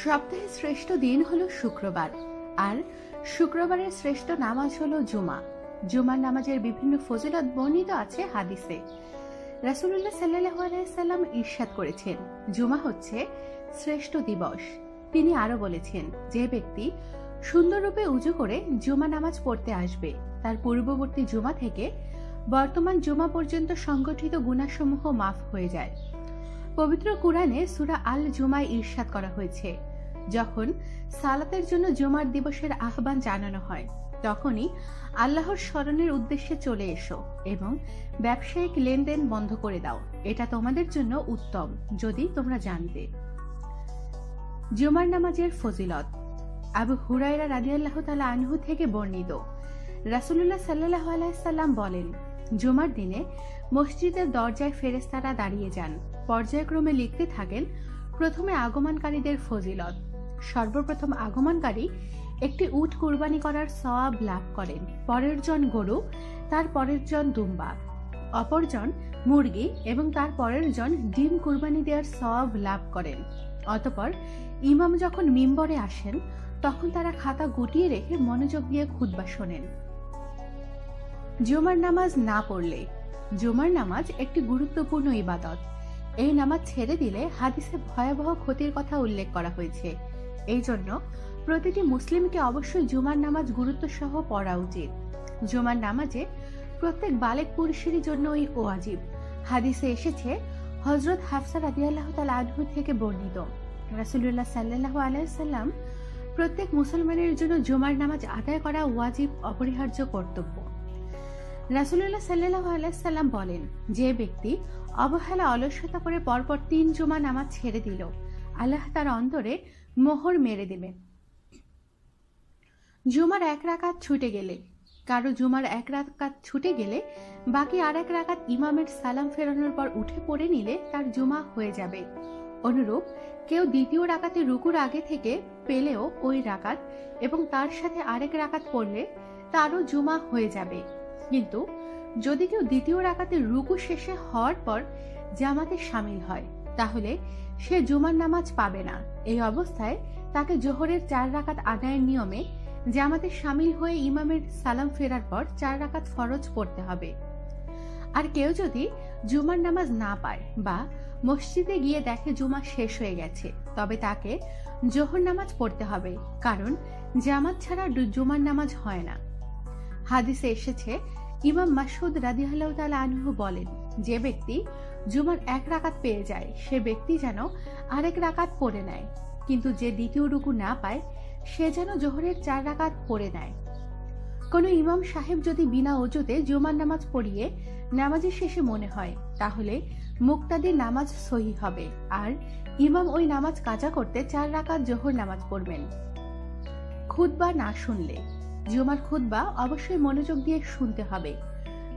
সপ্তাহের শ্রেষ্ঠ দিন হলো শুক্রবার, আর শুক্রবারের শ্রেষ্ঠ নামাজ হলো জুমা। জুমার নামাজের বিভিন্ন ফজিলত বর্ণিত আছে হাদিসে। রাসূলুল্লাহ সাল্লাল্লাহু আলাইহি সাল্লাম ইরশাদ করেছেন, জুমা হচ্ছে শ্রেষ্ঠ দিবস। তিনি আরো বলেছেন, যে ব্যক্তি সুন্দররূপে উজু করে জুমা নামাজ পড়তে আসবে, তার পূর্ববর্তী জুমা থেকে বর্তমান জুমা পর্যন্ত সংগঠিত গুনাহসমূহ মাফ হয়ে যায়। পবিত্র কুরআনে সূরা আল জুমায় ইরশাদ করা হয়েছে, যখন সালাতের জন্য জুমার দিবসের আহ্বান জানানো হয়, তখনই আল্লাহর স্মরণের উদ্দেশ্যে চলে এসো এবং ব্যবসায়িক লেনদেন বন্ধ করে দাও। এটা তোমাদের জন্য উত্তম, যদি তোমরা জানতে। জুমার নামাজের ফজিলত। আবু হুরায়রা রাদিয়াল্লাহু তাআলা আনহু থেকে বর্ণিত, রাসূলুল্লাহ সাল্লাল্লাহু আলাইহি সাল্লাম বলেন, জুমার দিনে মসজিদের দরজায় ফেরেশতারা দাঁড়িয়ে যান, পর্যায়ক্রমে লিখতে থাকেন। প্রথমে আগমনকারীদের ফজিলত। সর্বপ্রথম আগমনকারী একটি উট কুরবানি করার সওয়াব লাভ করেন, পরের জন গরু, তার পরের জন দুম্বা, অপরজন মুরগি এবং তার পরের জন ডিম কুরবানি দেওয়ার সওয়াব লাভ করেন। অতঃপর ইমাম যখন মিম্বরে আসেন, তখন তারা খাতা গুটিয়ে রেখে মনোযোগ দিয়ে খুতবা শোনেন। জুমার নামাজ না পড়লে। জুমার নামাজ একটি গুরুত্বপূর্ণ ইবাদত। এই নামাজ ছেড়ে দিলে হাদিসে ভয়াবহ ক্ষতির কথা উল্লেখ করা হয়েছে। এই জন্য প্রতিটি মুসলিমকে অবশ্যই জুমার নামাজ গুরুত্ব সহ পড়া উচিত। জুমার নামাজে প্রত্যেক বালেগ পুরুষেরই জন্যই ওয়াজিব। হাদিসে এসেছে, হযরত হাফসা রাদিয়াল্লাহু তাআলা আনহা থেকে বর্ণিত, রাসূলুল্লাহ সাল্লাল্লাহু আলাইহি সাল্লাম প্রত্যেক মুসলমানের জন্য জুমার নামাজ আদায় করা ওয়াজিব, অপরিহার্য কর্তব্য। রাসূলুল্লাহ সাল্লাল্লাহু আলাইহি সাল্লাম বলেন, যে ব্যক্তি অবহেলা অলসতা করে পরপর 3 জুমা নামাজ ছেড়ে দিল, আল্লাহ তার অন্তরে মোহর মেরে দেবে। জুমার 1 রাকাত ছুটে গেলে, কারো জুমার 1 রাকাত ছুটে গেলে বাকি আর 1 রাকাত ইমামের সালাম ফেরানোর পর উঠে পড়ে নিলে তার জুমা হয়ে যাবে। অনুরূপ কেউ দ্বিতীয় রাকাতে রুকুর আগে থেকে পেলেও ওই রাকাত এবং তার সাথে আরেক রাকাত পড়লে তারও জুমা হয়ে যাবে। কিন্তু যদি কেউ দ্বিতীয় রাকাতে রুকু শেষে হওয়ার পর জামাতে শামিল হয়, তাহলে সে জুমার নামাজ পাবে না। এই অবস্থায় তাকে জোহরের 4 রাকাত আদায়ের নিয়মে জামাতে শামিল হয়ে ইমামের সালাম ফেরার পর 4 রাকাত ফরজ পড়তে হবে। আর কেউ যদি জুমার নামাজ না পায় বা মসজিদে গিয়ে দেখে জুমা শেষ হয়ে গেছে, তবে তাকে জোহর নামাজ পড়তে হবে, কারণ জামাত ছাড়া জুমার নামাজ হয় না। হাদিসে এসেছে, ইমাম মাসউদ রাদিয়াল্লাহু তাআলা আনহু বলেন, যে ব্যক্তি জুমার 1 রাকাত পেয়ে যায়, সে ব্যক্তি যেন আরেক রাকাত পড়ে নেয়, কিন্তু যে দ্বিতীয় রুকু না পায়, সে যেন জোহরের 4 রাকাত পড়ে নেয়। কোন ইমাম সাহেব যদি বিনা ওযুতে জুমার নামাজ পড়িয়ে নামাজের শেষে মনে হয়, তাহলে মুক্তাদির নামাজ সহিহ হবে, আর ইমাম ওই নামাজ কাজা করতে 4 রাকাত জোহর নামাজ পড়বেন। খুতবা না শুনলে। জুমার খুতবা অবশ্যই মনোযোগ দিয়ে শুনতে হবে।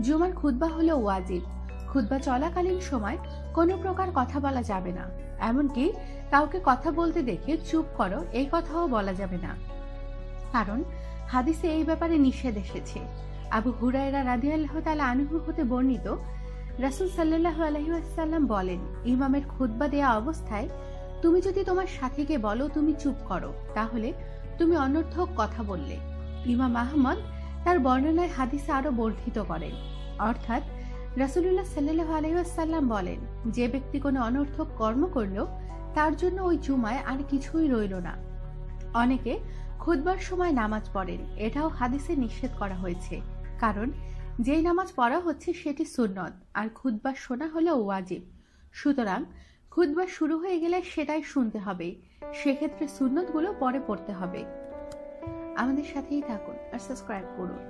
জুমার খুতবা হলো ওয়াজিব। খুতবা চলাকালীন সময় কোনো প্রকার কথা বলা যাবে না, এমনকি কাউকে কথা বলতে দেখে চুপ করো এই কথাও বলা যাবে না, কারণ হাদিসে এই ব্যাপারে নিষেধ এসেছে। আবু হুরায়রা রাদিয়াল্লাহু তাআলা আনহু হতে বর্ণিত, রাসূল সাল্লাল্লাহু আলাইহি ওয়াসাল্লাম বলেন, ইমামের খুতবা দেয়া অবস্থায় তুমি যদি তোমার সাথীকে বলো তুমি চুপ করো, তাহলে তুমি অনর্থক কথা বললে। ইমাম আহমদ তার বর্ণনায় হাদিসে আরো বর্ধিত করেন, অর্থাৎ রাসূলুল্লাহ সাল্লাল্লাহু আলাইহি ওয়াসাল্লাম বলেন, যে ব্যক্তি কোনো অনর্থক কর্ম করল, তার জন্য ওই জুমায় আর কিছুই রইল না। অনেকে খুতবার সময় নামাজ পড়েন, এটাও হাদিসে নিষেধ করা হয়েছে, কারণ যেই নামাজ পড়া হচ্ছে সেটি সুন্নত, আর খুতবা শোনা হলো ওয়াজিব। সুতরাং খুতবা শুরু হয়ে গেলে সেটাই শুনতে হবে, সেক্ষেত্রে সুন্নতগুলো পরে পড়তে হবে। আমাদের সাথেই থাকুন আর সাবস্ক্রাইব করুন।